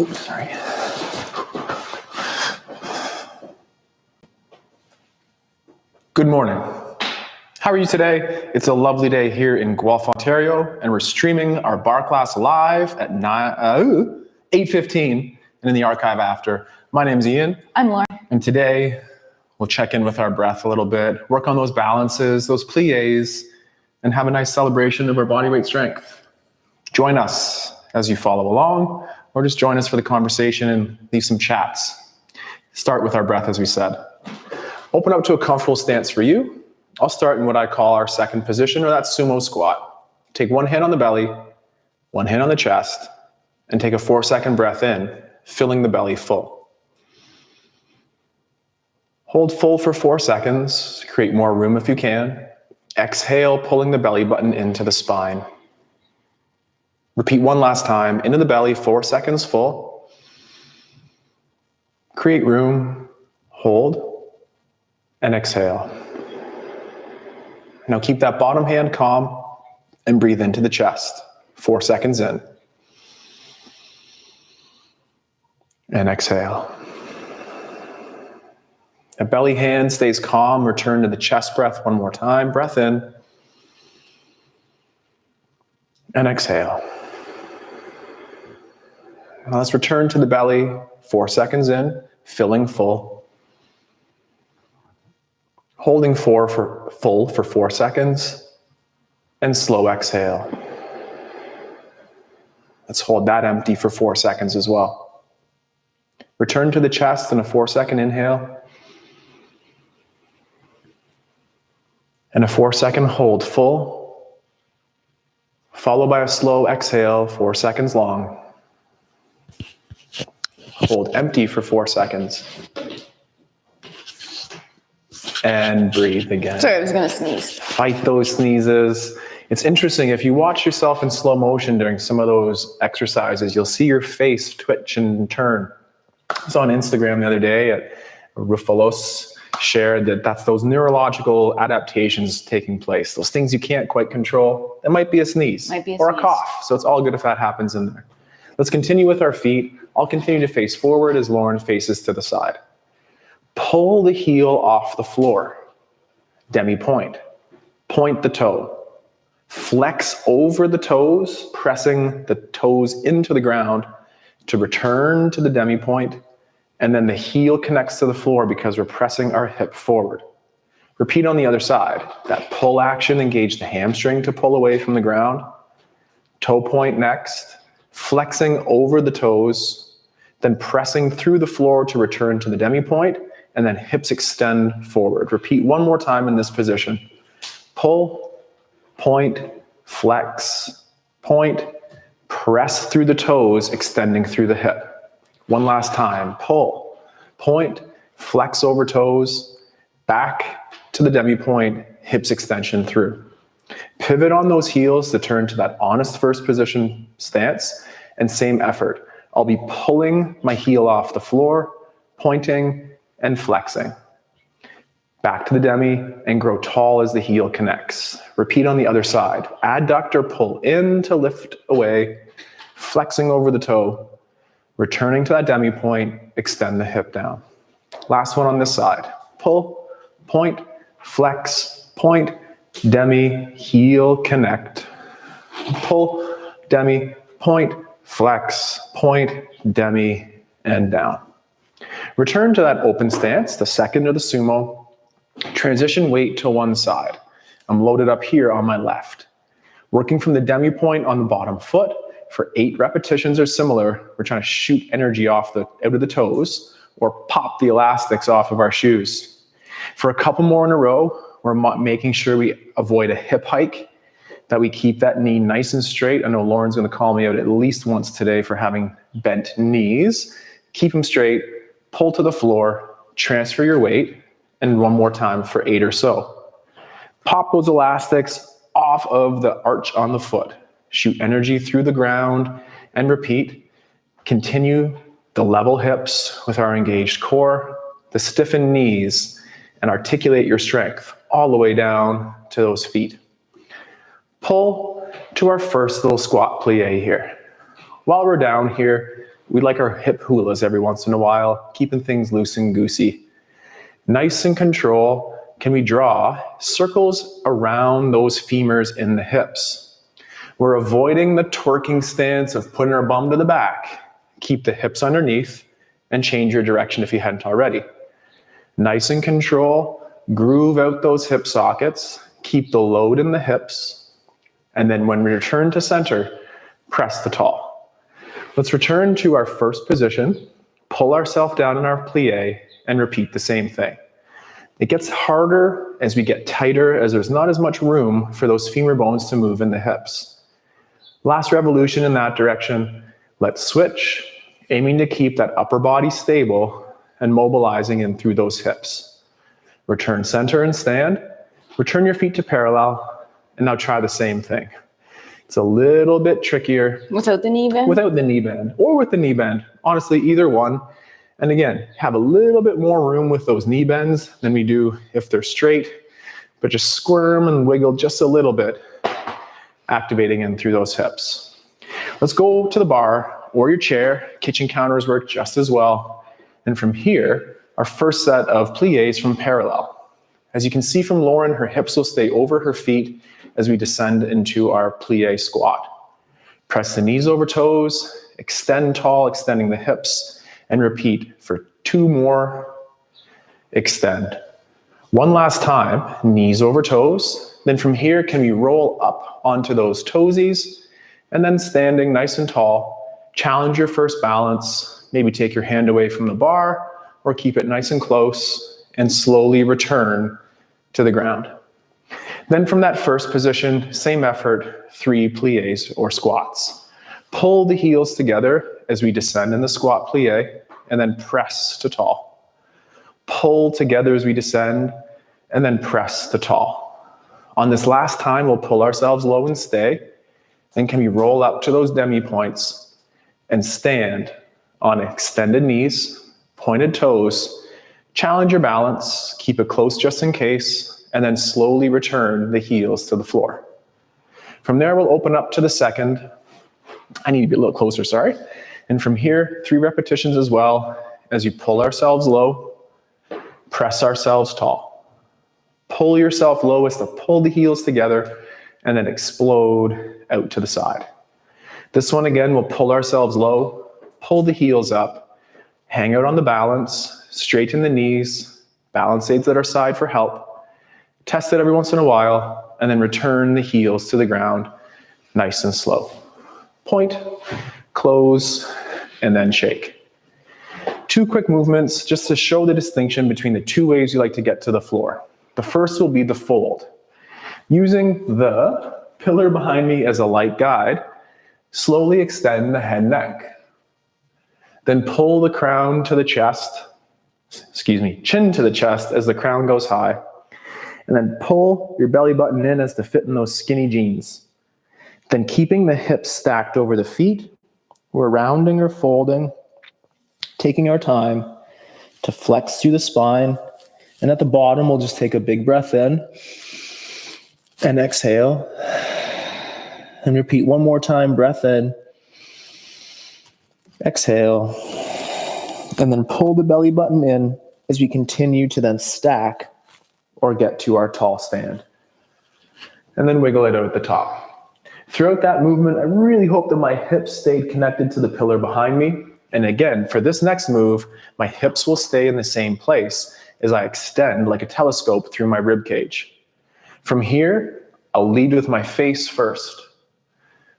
Oops, sorry. Good morning. How are you today? It's a lovely day here in Guelph, Ontario, and we're streaming our bar class live at 8:15 and in the archive after. My name's Ian. I'm Lauren. And today we'll check in with our breath a little bit, work on those balances, those pliés, and have a nice celebration of our body weight strength. Join us as you follow along, or just join us for the conversation and leave some chats. Start with our breath, as we said. Open up to a comfortable stance for you. I'll start in what I call our second position, or that sumo squat. Take one hand on the belly, one hand on the chest, and take a 4-second breath in, filling the belly full. Hold full for 4 seconds. Create more room if you can. Exhale, pulling the belly button into the spine. Repeat one last time. Into the belly, 4 seconds full. Create room. Hold. And exhale. Now keep that bottom hand calm and breathe into the chest. 4 seconds in. And exhale. The belly hand stays calm. Return to the chest breath one more time. Breath in. And exhale. Now let's return to the belly. 4 seconds in, filling full. Holding full for 4 seconds. And slow exhale. Let's hold that empty for 4 seconds as well. Return to the chest and a 4-second inhale. And a 4-second hold full, followed by a slow exhale, 4 seconds long. Hold empty for 4 seconds. And breathe again. Sorry, I was gonna sneeze. Fight those sneezes. It's interesting, if you watch yourself in slow motion during some of those exercises, you'll see your face twitch and turn. I was on Instagram the other day at Rufalos shared that's those neurological adaptations taking place. Those things you can't quite control. It might be a sneeze or a cough. So it's all good if that happens in there. Let's continue with our feet. I'll continue to face forward as Lauren faces to the side. Pull the heel off the floor. Demi point. Point the toe. Flex over the toes, pressing the toes into the ground to return to the demi point. And then the heel connects to the floor because we're pressing our hip forward. Repeat on the other side. That pull action, engage the hamstring to pull away from the ground. Toe point next. Flexing over the toes, then pressing through the floor to return to the demi point, and then hips extend forward. Repeat one more time in this position. Pull, point, flex, point, press through the toes, extending through the hip. One last time, pull, point, flex over toes, back to the demi point, hips extension through. Pivot on those heels to turn to that honest first position stance, and same effort. I'll be pulling my heel off the floor, pointing and flexing. Back to the demi and grow tall as the heel connects. Repeat on the other side. Adductor pull in to lift away, flexing over the toe, returning to that demi point, extend the hip down. Last one on this side. Pull, point, flex, point, demi, heel, connect. Pull, demi, point, flex, point, demi, and down. Return to that open stance, the second of the sumo. Transition weight to one side. I'm loaded up here on my left. Working from the demi point on the bottom foot for 8 repetitions or similar. We're trying to shoot energy out of the toes or pop the elastics off of our shoes. For a couple more in a row, we're making sure we avoid a hip hike, that we keep that knee nice and straight. I know Lauren's gonna call me out at least once today for having bent knees. Keep them straight, pull to the floor, transfer your weight, and one more time for 8 or so. Pop those elastics off of the arch on the foot. Shoot energy through the ground and repeat. Continue the level hips with our engaged core, the stiffened knees, and articulate your strength all the way down to those feet. Pull to our first little squat plie here. While we're down here, We like our hip hulas every once in a while, keeping things loose and goosey. Nice and control, can we draw circles around those femurs in the hips? We're avoiding the twerking stance of putting our bum to the back. Keep the hips underneath and change your direction if you hadn't already. Nice and control, groove out those hip sockets, keep the load in the hips, and then when we return to center, press the tall. Let's return to our first position, pull ourselves down in our plie, and repeat the same thing. It gets harder as we get tighter, as there's not as much room for those femur bones to move in the hips. Last revolution in that direction. Let's switch, aiming to keep that upper body stable and mobilizing in through those hips. Return center and stand. Return your feet to parallel, and now try the same thing. It's a little bit trickier. Without the knee bend? Without the knee bend, or with the knee bend. Honestly, either one. And again, have a little bit more room with those knee bends than we do if they're straight, but just squirm and wiggle just a little bit, activating in through those hips. Let's go to the bar or your chair. Kitchen counters work just as well. And from here, our first set of plies from parallel. As you can see from Lauren, her hips will stay over her feet as we descend into our plie squat. Press the knees over toes, extend tall, extending the hips, and repeat for 2 more, extend. One last time, knees over toes. Then from here, can we roll up onto those toesies, and then standing nice and tall, challenge your first balance, maybe take your hand away from the bar, or keep it nice and close, and slowly return to the ground. Then from that first position, same effort, 3 plies or squats. Pull the heels together as we descend in the squat plie, and then press to tall. Pull together as we descend, and then press to tall. On this last time, we'll pull ourselves low and stay. Then can we roll up to those demi points and stand on extended knees, pointed toes, challenge your balance, keep it close just in case, and then slowly return the heels to the floor. From there, we'll open up to the second. I need to be a little closer, sorry. And from here, 3 repetitions as well, as you pull ourselves low, press ourselves tall. Pull yourself low as to pull the heels together, and then explode out to the side. This one again, we'll pull ourselves low, pull the heels up, hang out on the balance, straighten the knees, balance aids at our side for help, test it every once in a while, and then return the heels to the ground, nice and slow. Point, close, and then shake. 2 quick movements just to show the distinction between the 2 ways you like to get to the floor. The first will be the fold. Using the pillar behind me as a light guide, slowly extend the head neck. Then pull the crown to the chest, chin to the chest as the crown goes high. And then pull your belly button in as to fit in those skinny jeans. Then keeping the hips stacked over the feet, we're rounding or folding, taking our time to flex through the spine. And at the bottom, we'll just take a big breath in and exhale. And repeat one more time, breath in, exhale, and then pull the belly button in as we continue to then stack or get to our tall stand. And then wiggle it out at the top. Throughout that movement, I really hope that my hips stayed connected to the pillar behind me. And again, for this next move, my hips will stay in the same place as I extend like a telescope through my rib cage. From here, I'll lead with my face first.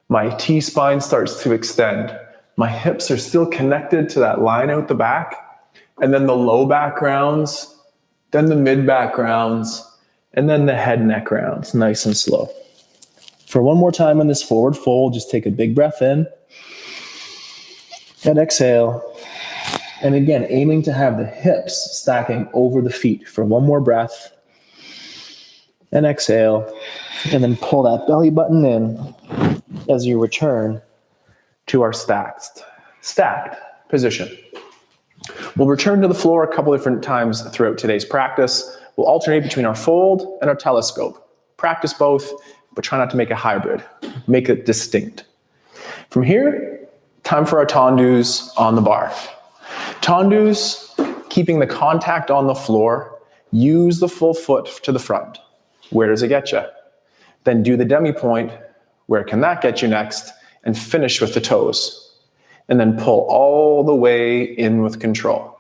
My T-spine starts to extend. My hips are still connected to that line out the back, and then the low back rounds, then the mid back rounds, and then the head neck rounds, nice and slow. For one more time on this forward fold, just take a big breath in and exhale. And again, aiming to have the hips stacking over the feet for one more breath and exhale. And then pull that belly button in as you return to our stacked position. We'll return to the floor a couple different times throughout today's practice. We'll alternate between our fold and our telescope. Practice both, but try not to make a hybrid. Make it distinct. From here, Time for our tendus on the bar. Tendus, keeping the contact on the floor, use the full foot to the front. Where does it get you? Then do the demi-point. Where can that get you next? And finish with the toes. And then pull all the way in with control.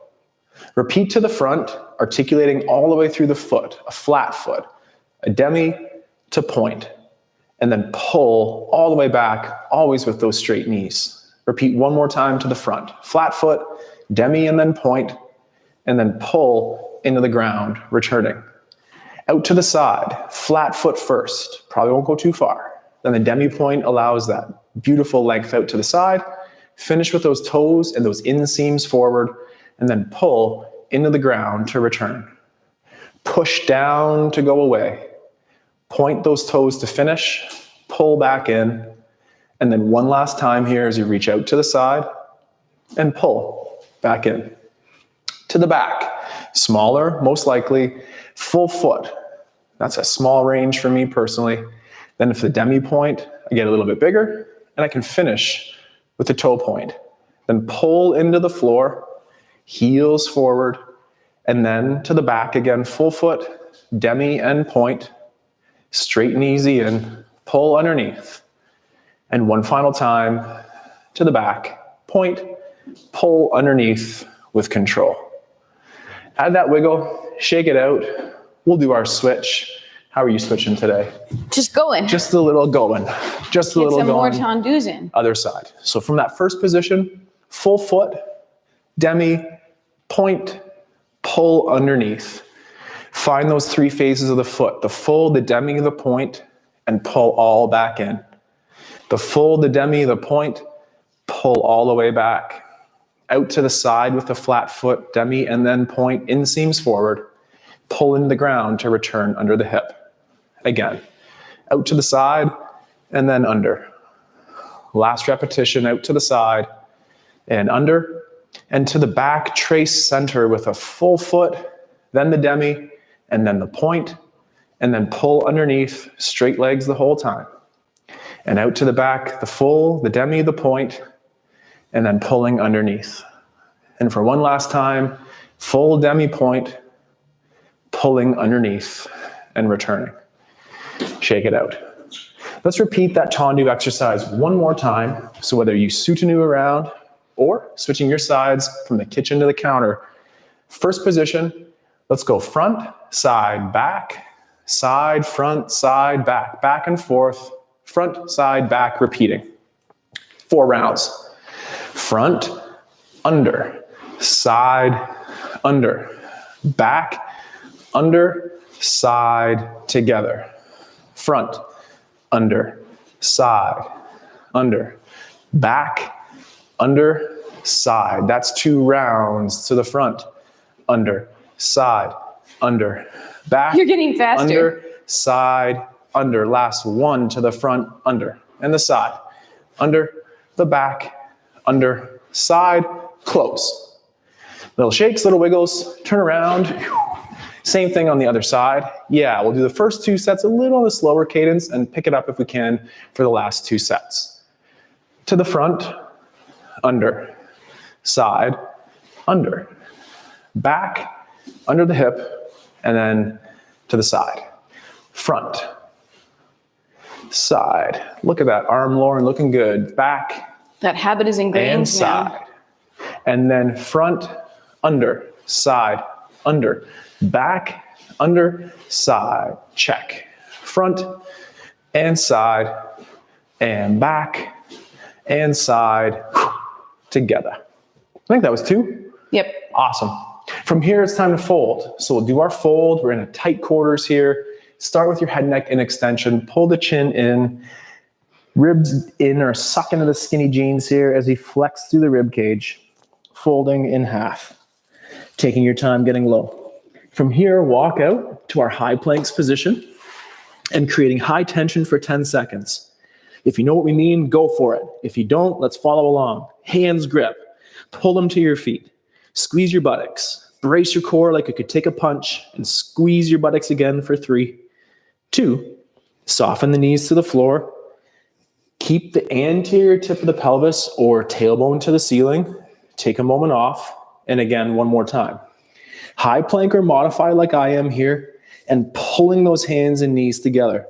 Repeat to the front, articulating all the way through the foot, a flat foot, a demi to point, and then pull all the way back, always with those straight knees. Repeat one more time to the front, flat foot, demi and then point, and then pull into the ground, returning. Out to the side, flat foot first, probably won't go too far. Then the demi point allows that beautiful length out to the side. Finish with those toes and those inseams forward, and then pull into the ground to return. Push down to go away. Point those toes to finish, pull back in, and then one last time here as you reach out to the side and pull back in. To the back, smaller, most likely, full foot. That's a small range for me personally. Then for the demi point, I get a little bit bigger, and I can finish with the toe point. Then pull into the floor, heels forward, and then to the back again, full foot, demi and point, straight and easy in, pull underneath. And one final time, to the back, point, pull underneath with control. Add that wiggle, shake it out. We'll do our switch. How are you switching today? Just going. Just a little going. Just a little going. Get some more tendus in. Other side. So from that first position, full foot, demi, point, pull underneath. Find those three phases of the foot. The full, the demi, the point, and pull all back in. The full, the demi, the point, pull all the way back. Out to the side with the flat foot, demi, and then point, inseams forward. Pull into the ground to return under the hip. Again, out to the side and then under. Last repetition, out to the side and under. And to the back, trace center with a full foot, then the demi, and then the point, and then pull underneath, straight legs the whole time. And out to the back, the full, the demi, the point, and then pulling underneath. And for one last time, full demi point, pulling underneath and returning. Shake it out. Let's repeat that tendu exercise one more time. So whether you soutenu around or switching your sides from the kitchen to the counter, first position, let's go front, side, back, side, front, side, back and forth, front, side, back, repeating. 4 rounds. Front, under, side, under, back, under, side, together. Front, under, side, under, back, under, side. That's 2 rounds to the front, under, side, under, back. You're getting faster. Under, side, under. Last 1 to the front, under, and the side. Under, the back, under, side, close. Little shakes, little wiggles, turn around. Same thing on the other side. Yeah, we'll do the first 2 sets a little on the slower cadence and pick it up if we can for the last 2 sets. To the front, under, side, under, back, under the hip, and then to the side. Front, side. Look at that arm, Lauren, looking good. Back. That habit is ingrained and side. Now. And then front, under, side, under, back, under, side. Check. Front and side and back and side together. I think that was 2. Yep. Awesome. From here, it's time to fold. So we'll do our fold. We're in a tight quarters here. Start with your head, neck, in extension. Pull the chin in. Ribs in or suck into the skinny jeans here as we flex through the rib cage. Folding in half. Taking your time getting low. From here, walk out to our high planks position and creating high tension for 10 seconds. If you know what we mean, go for it. If you don't, let's follow along. Hands grip. Pull them to your feet. Squeeze your buttocks. Brace your core like you could take a punch and squeeze your buttocks again for 3, 2. Soften the knees to the floor. Keep the anterior tip of the pelvis or tailbone to the ceiling. Take a moment off. And again, one more time. High plank or modify like I am here, and pulling those hands and knees together.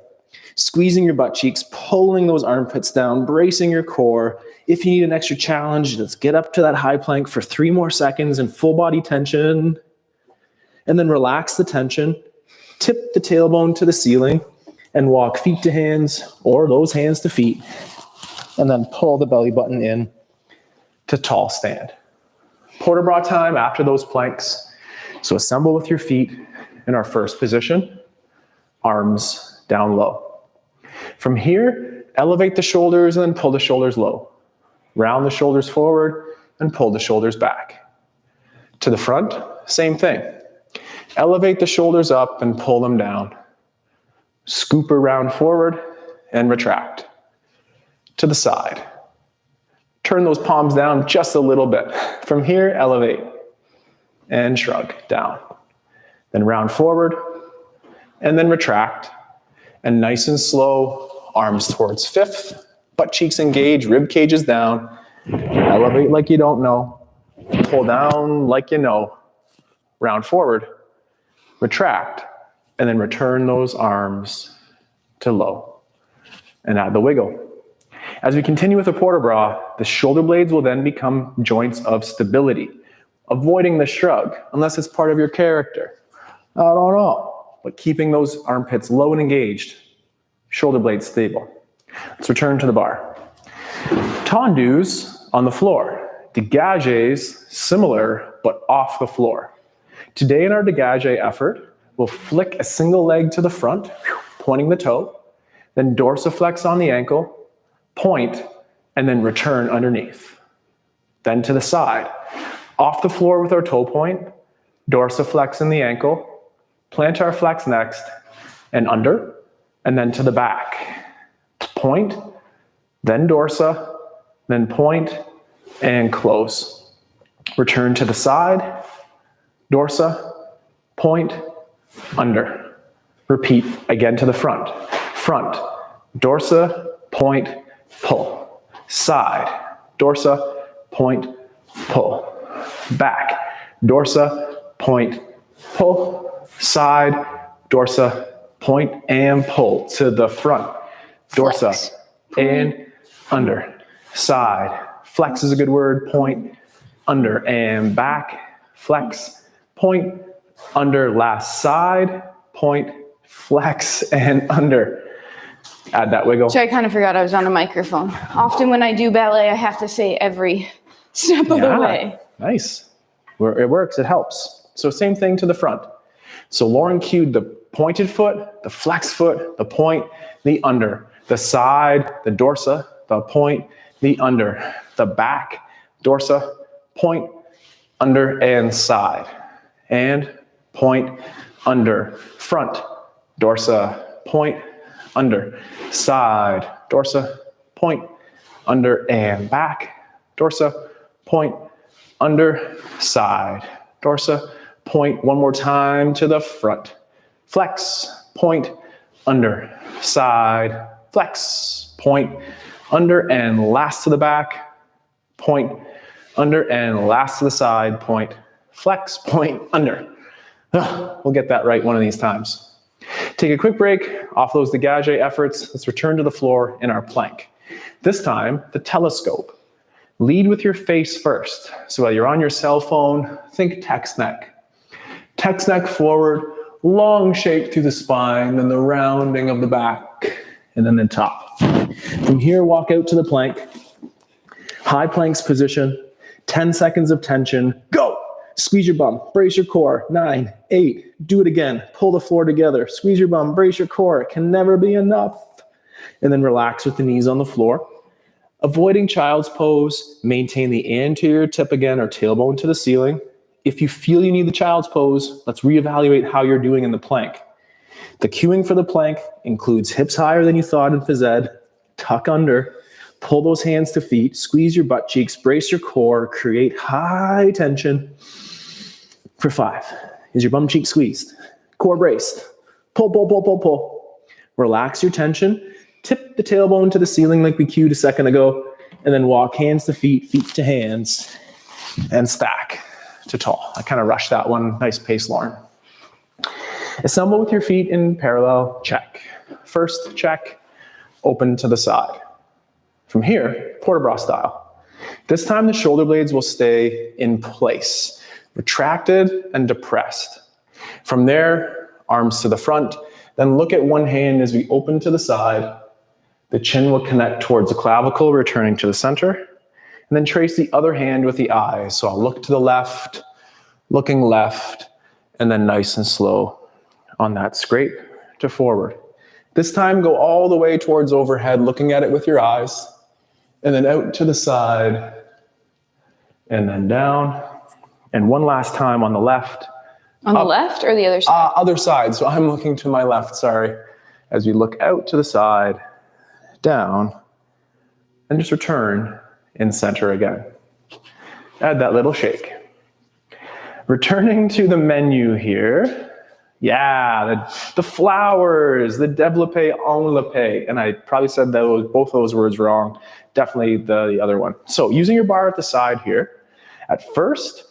Squeezing your butt cheeks, pulling those armpits down, bracing your core. If you need an extra challenge, let's get up to that high plank for 3 more seconds in full body tension. And then relax the tension. Tip the tailbone to the ceiling and walk feet to hands or those hands to feet. And then pull the belly button in to tall stand. Port de bras time after those planks. So assemble with your feet in our first position, arms down low. From here, elevate the shoulders and then pull the shoulders low. Round the shoulders forward and pull the shoulders back. To the front, same thing. Elevate the shoulders up and pull them down. Scoop around forward and retract. To the side. Turn those palms down just a little bit. From here, elevate and shrug down. Then round forward and then retract. And nice and slow, arms towards fifth, butt cheeks engage, rib cages down. Elevate like you don't know. Pull down like you know. Round forward, retract, and then return those arms to low. And add the wiggle. As we continue with the port de bras, the shoulder blades will then become joints of stability, avoiding the shrug, unless it's part of your character. I don't know. But keeping those armpits low and engaged, shoulder blades stable. Let's return to the bar. Tendus on the floor. Dégagés, similar, but off the floor. Today in our dégagé effort, we'll flick a single leg to the front, pointing the toe, then dorsiflex on the ankle, point, and then return underneath. Then to the side. Off the floor with our toe point, dorsiflex in the ankle, plantar flex next, and under, and then to the back. Point, then dorsa, then point, and close. Return to the side, dorsa, point, under. Repeat again to the front. Front, dorsa, point, pull. Side, dorsa, point, pull. Back, dorsa, point, pull. Side, dorsa, point, and pull. To the front, dorsa, Flex. and under. Side, flex is a good word, point, under, and back, flex, point, under, last side, point, flex, and under. Add that wiggle. So I kind of forgot I was on a microphone. Often when I do ballet, I have to say every step of the way. Nice. It works, it helps. So same thing to the front. So Lauren cued the pointed foot, the flex foot, the point, the under, the side, the dorsa, the point, the under, the back, dorsa, point, under, and side. And point, under, front, dorsa, point, under, side, dorsa, point, under, and back, dorsa, point, under, side, dorsa, point, one more time to the front. Flex, point, under, side, flex, point, under, and last to the back, point, under, and last to the side, point, flex, point, under. We'll get that right one of these times. Take a quick break off those dégagé efforts. Let's return to the floor in our plank. This time, the telescope. Lead with your face first. So while you're on your cell phone, think text neck. Text neck forward, long shape through the spine, then the rounding of the back, and then the top. From here, walk out to the plank. High planks position, 10 seconds of tension, go! Squeeze your bum, brace your core, 9, 8, do it again. Pull the floor together, squeeze your bum, brace your core, it can never be enough. And then relax with the knees on the floor. Avoiding child's pose, maintain the anterior tip again or tailbone to the ceiling. If you feel you need the child's pose, let's reevaluate how you're doing in the plank. The cueing for the plank includes hips higher than you thought in phys ed, tuck under, pull those hands to feet, squeeze your butt cheeks, brace your core, create high tension. For 5, is your bum cheek squeezed? Core braced. Pull, pull, pull, pull, pull. Relax your tension. tip the tailbone to the ceiling like we cued a second ago, and then walk hands to feet, feet to hands, and stack to tall. I kind of rushed that one. Nice pace, Lauren. Assemble with your feet in parallel, check. First, check, open to the side. From here, port de bras style. This time the shoulder blades will stay in place, retracted and depressed. From there, arms to the front, then look at one hand as we open to the side. The chin will connect towards the clavicle, returning to the center, and then trace the other hand with the eyes. So I'll look to the left, looking left, and then nice and slow on that scrape to forward. This time, go all the way towards overhead, looking at it with your eyes, and then out to the side, and then down. And one last time on the left. On the left or the other side? Other side, so I'm looking to my left, sorry. As we look out to the side, down, and just return in center again. Add that little shake. Returning to the menu here. Yeah, the flowers, the développé, enveloppé. And I probably said both those words wrong. Definitely the other one. So using your bar at the side here, at first,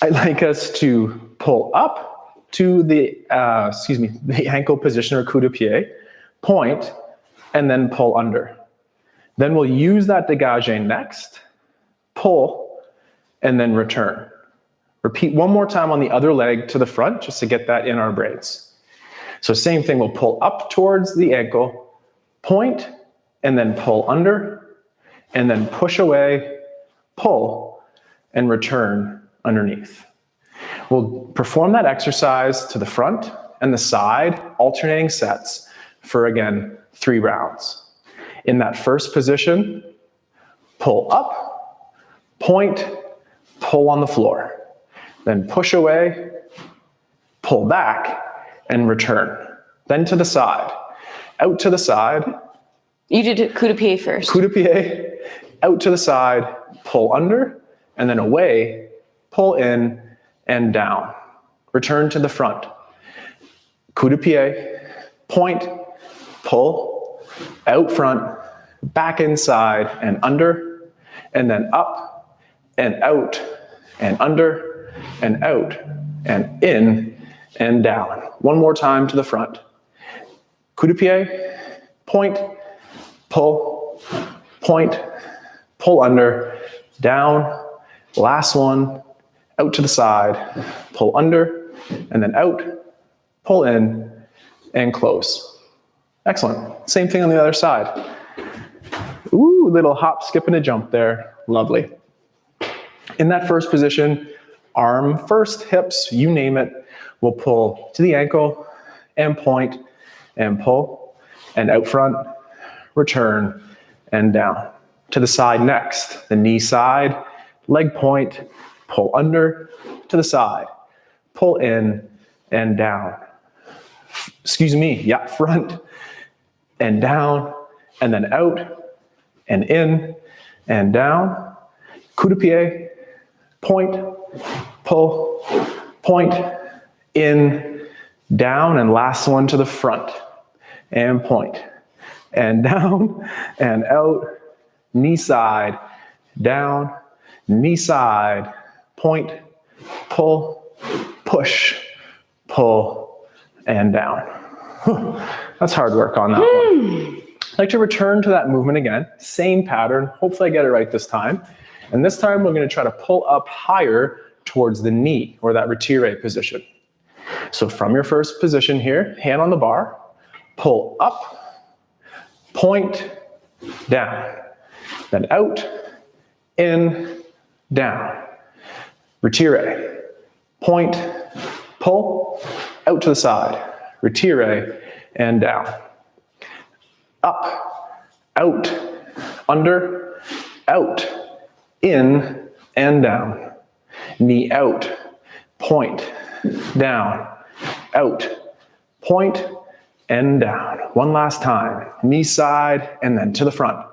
I'd like us to pull up to the ankle position or coup de pied, point, and then pull under. Then we'll use that dégagé next, pull, and then return. Repeat one more time on the other leg to the front, just to get that in our brains. So same thing, we'll pull up towards the ankle, point, and then pull under, and then push away, pull, and return underneath. We'll perform that exercise to the front and the side, alternating sets for, again, 3 rounds. In that first position, pull up, point, pull on the floor. Then push away, pull back, and return. Then to the side. Out to the side. You did coup de pied first. Coup de pied, out to the side, pull under, and then away, pull in, and down. Return to the front. Coup de pied, point, pull, out front, back inside, and under, and then up, and out, and under, and out, and in, and down. One more time to the front. Coup de pied, point, pull under, down. Last one, out to the side, pull under, and then out, pull in, and close. Excellent. Same thing on the other side. Ooh, little hop, skip, and a jump there. Lovely. In that first position, arm first, hips, you name it. We'll pull to the ankle and point and pull and out front, return and down. To the side next, the knee side, leg point, pull under to the side, pull in and down. Front and down and then out and in and down. Coup de pied, point, pull, point, in, down, and last one to the front, and point, and down, and out, knee side, down, knee side, point, pull, push, pull, and down. That's hard work on that one. I'd like to return to that movement again, same pattern, hopefully I get it right this time. And this time we're going to try to pull up higher towards the knee, or that retiré position. So from your first position here, hand on the bar, pull up, point, down, then out, in, down. Retiré, point, pull, out to the side, retiré, and down. Up, out, under, out, in, and down. Knee out, point, down, out, point, and down. One last time. Knee side, and then to the front.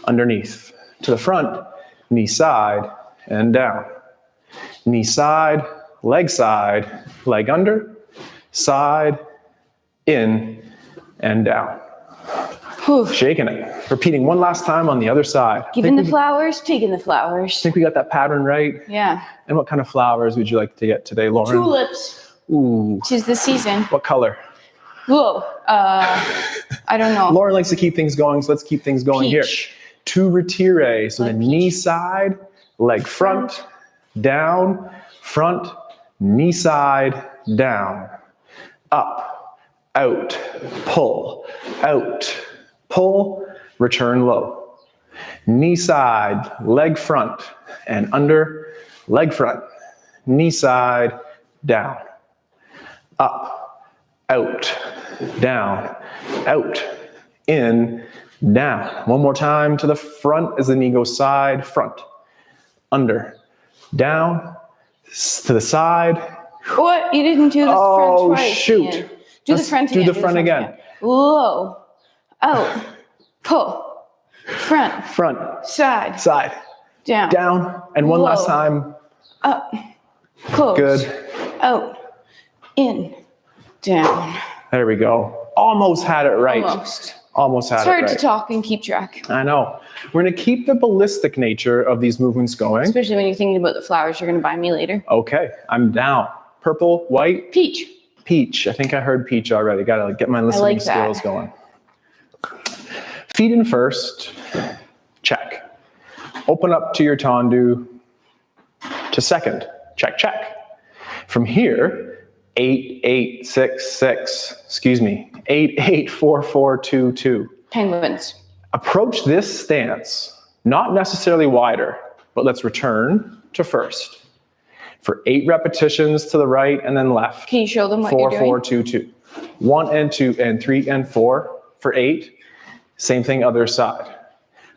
Underneath. To the front, knee side, and down. Knee side, leg under, side, in, and down. Whew. Shaking it. Repeating one last time on the other side. Giving the flowers, taking the flowers. Think we got that pattern right? Yeah. And what kind of flowers would you like to get today, Lauren? Tulips. Ooh. 'Tis the season. What color? Whoa. I don't know. Lauren likes to keep things going, so let's keep things going here. Peach. To retire. So Like the knee peach. side, leg front, down, front, knee side, down, up, out, pull, return low. Knee side, leg front, and under, leg front, knee side, down, up, out, down, out, in, down. One more time to the front as the knee goes side, front, under, down, to the side. What? You didn't do the front twice. Shoot. Ian. Do Let's the front do again. the front again. Low, out, pull, front, Front, side, side, down, down, and one last Whoa. time. up, close, Good. out, in, down. There we go. Almost had it right. Almost. Had It's it hard right. to talk and keep track, I know. We're going to keep the ballistic nature of these movements going. especially when you're thinking about the flowers you're going to buy me later. Okay, I'm down. Purple, white, Peach. peach. I think I heard peach already. Got to get my listening like that. skills going. Feet in first. Check. Open up to your tendu. To second. Check, check. From here, 8, 8, 6, 6. Excuse me. 8, 8, 4, 4, 2, 2. Penguins. Approach this stance, not necessarily wider, but let's return to first. For 8 repetitions to the right and then left. Can you show them what 4, you're doing? 4, 2, 2. 1 and 2 and 3 and 4 for 8. Same thing other side.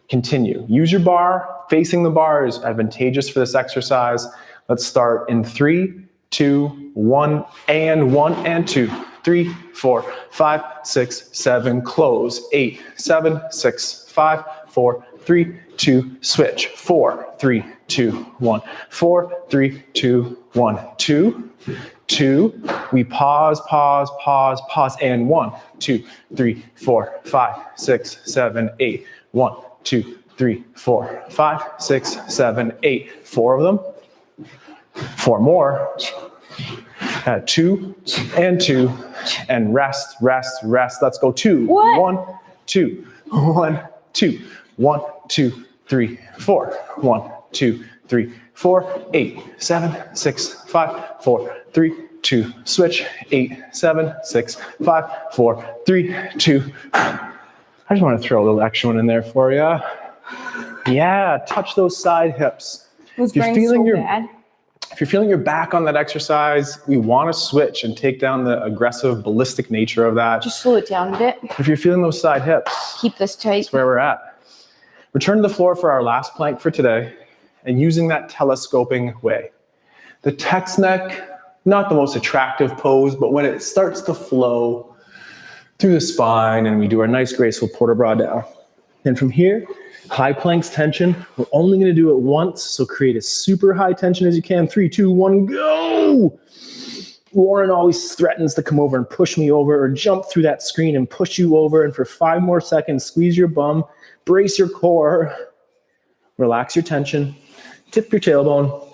Continue. Use your bar. Facing the bar is advantageous for this exercise. Let's start in 3, 2, 1 and 2. 3, 4, 5, 6, 7, close. 8, 7, 6, 5, 4, 3, 2, switch. 4, 3, 2, 1. 4, 3, 2, 1. 2, 2. We pause, and 1, 2, 3, 4, 5, 6, 7, 8. 1, 2, 3, 4, 5, 6, 7, 8. 4 of them. 4 more. 2 and 2 and rest. Let's go 2. What? 1, 2, 1, 2, 1, 2, 3, 4. 1, 2, 3, 4, 8, 7, 6, 5, 4, 3, 2, switch. 8, 7, 6, 5, 4, 3, 2. I just want to throw a little extra one in there for you. Yeah, touch those side hips. Who's You're brain feeling so your- bad? If you're feeling your back on that exercise, we want to switch and take down the aggressive, ballistic nature of that. Just slow it down a bit. If you're feeling those side hips, Keep this tight. that's where we're at. Return to the floor for our last plank for today, and using that telescoping way. The text neck, not the most attractive pose, but when it starts to flow through the spine and we do our nice graceful port bras down. And from here, high planks tension. We're only going to do it once, so create as super high tension as you can. 3, 2, 1, go! Lauren always threatens to come over and push me over or jump through that screen and push you over. And for 5 more seconds, squeeze your bum, brace your core, relax your tension, tip your tailbone,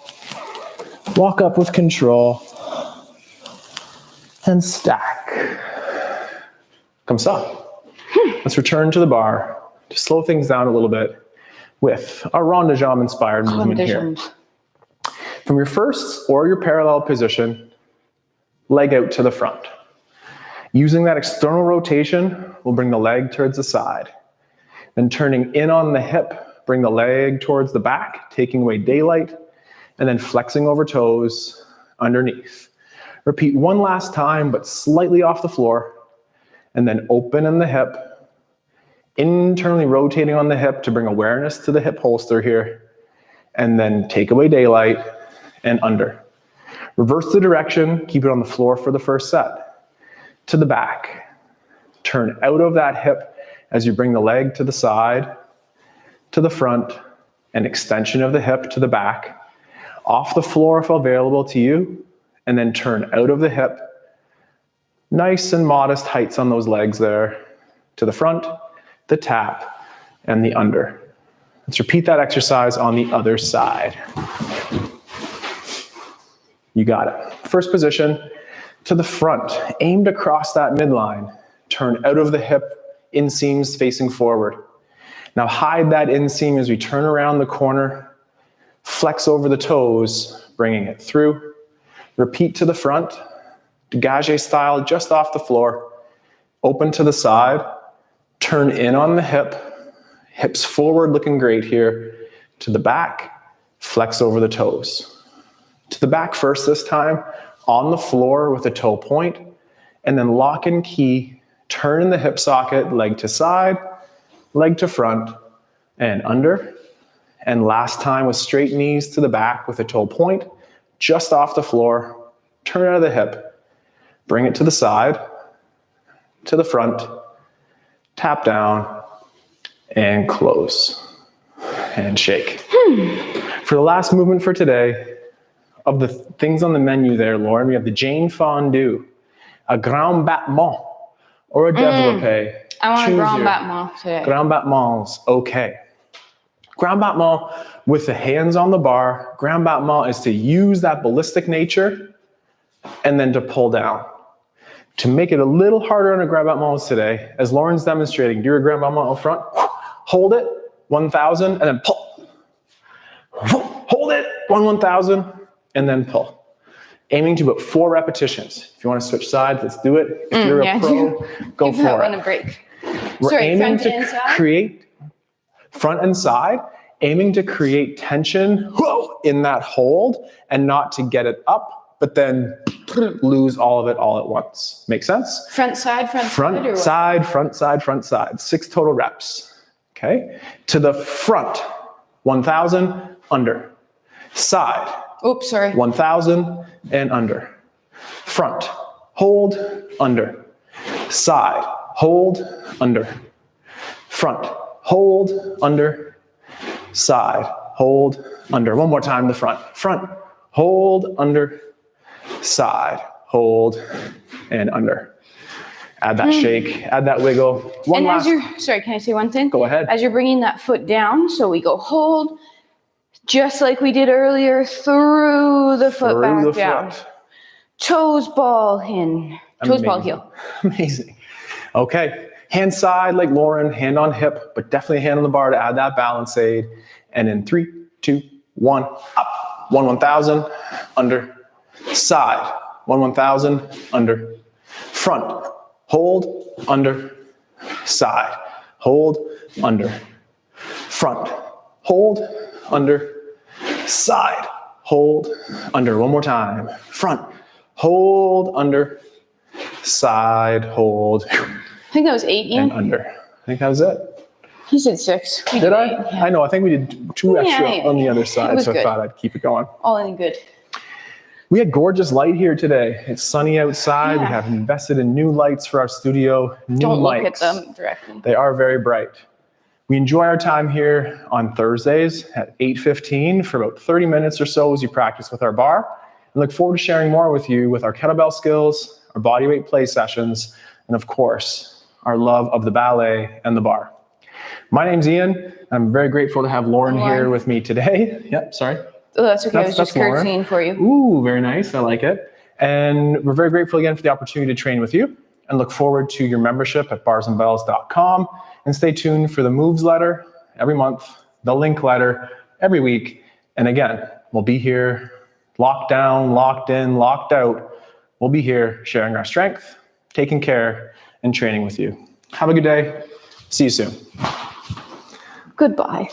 walk up with control, and stack. Come stop. Let's return to the bar to slow things down a little bit with our rond de jambe inspired movement here. From your first or your parallel position, leg out to the front. Using that external rotation, we'll bring the leg towards the side. Then turning in on the hip, bring the leg towards the back, taking away daylight, and then flexing over toes underneath. Repeat one last time, but slightly off the floor, and then open in the hip, internally rotating on the hip to bring awareness to the hip holster here, and then take away daylight and under. Reverse the direction, keep it on the floor for the first set. To the back. Turn out of that hip as you bring the leg to the side, to the front, and extension of the hip to the back. Off the floor if available to you, and then turn out of the hip. Nice and modest heights on those legs there. To the front, the tap, and the under. Let's repeat that exercise on the other side. You got it. First position, to the front, aimed across that midline. Turn out of the hip, inseams facing forward. Now hide that inseam as we turn around the corner, flex over the toes, bringing it through. Repeat to the front, dégagé style, just off the floor. Open to the side, turn in on the hip, hips forward, looking great here. To the back, flex over the toes. To the back first this time, on the floor with a toe point, and then lock and key, turn in the hip socket, leg to side, leg to front, and under. And last time with straight knees to the back with a toe point, just off the floor, turn out of the hip, bring it to the side, to the front, tap down, and close, and shake. For the last movement for today, of the things on the menu there, Lauren, we have the Jane Fondue, a grand battement, or a développé. I want a Choose grand your- battement today. Grand battement's okay. Grand battement with the hands on the bar. Grand battement is to use that ballistic nature and then to pull down. To make it a little harder on a grand battement today, as Lauren's demonstrating, do your grand battement up front, hold it, 1,000, and then pull. Hold it, 1,000, and then pull. Aiming to about 4 repetitions. If you want to switch sides, let's do it. If you're a pro, go Give that for one it. a break. We're Sorry, aiming front and to side? create front and side, aiming to create tension in that hold and not to get it up, but then lose all of it all at once. Make sense? Front side, or Front what? side, front side, front side. 6 total reps. Okay? To the front, 1,000, under. Side, Oops, sorry. 1,000 and under. Front, hold, under. Side, hold, under. Front, hold, under. Side, hold, under. One more time, the front. Front, hold, under. Side, hold, and under. Add that shake, add that wiggle. One And last. as you're, sorry, can I say one thing? Go ahead. As you're bringing that foot down, so we go hold, just like we did earlier, through the foot Through back the down. foot. Toes ball in. Toes ball heel. Amazing. Okay. Hand side like Lauren, hand on hip, but definitely hand on the bar to add that balance aid. And in 3, 2, 1, up. 1,000, under. Side, 1,000, under. Front, hold, under. Side, hold, under. Front, hold, under. Side, hold, under. One more time. Front, hold, under. Side, hold, I think that was 8, Ian. and under. I think that was it. He said 6. We Did I? 8, yeah. I know. I think we did 2 extra Yeah, on the other side, was so I good. thought I'd keep it going. All in good. We had gorgeous light here today. It's sunny outside. We Yeah. have invested in new lights for our studio, new Don't mics. look at them directly. They are very bright. We enjoy our time here on Thursdays at 8:15 for about 30 minutes or so as you practice with our bar. And look forward to sharing more with you with our kettlebell skills, our bodyweight play sessions, and of course, our love of the ballet and the bar. My name's Ian. I'm very grateful to have Lauren Lauren. here with me today. Yep, sorry. Oh, that's okay. I was That's just Lauren. curtsying for you. Ooh, very nice. I like it. And we're very grateful again for the opportunity to train with you and look forward to your membership at barsandbells.com. And stay tuned for the moves letter every month, the link letter every week. And again, we'll be here locked down, locked in, locked out. We'll be here sharing our strength, taking care, and training with you. Have a good day. See you soon. Goodbye.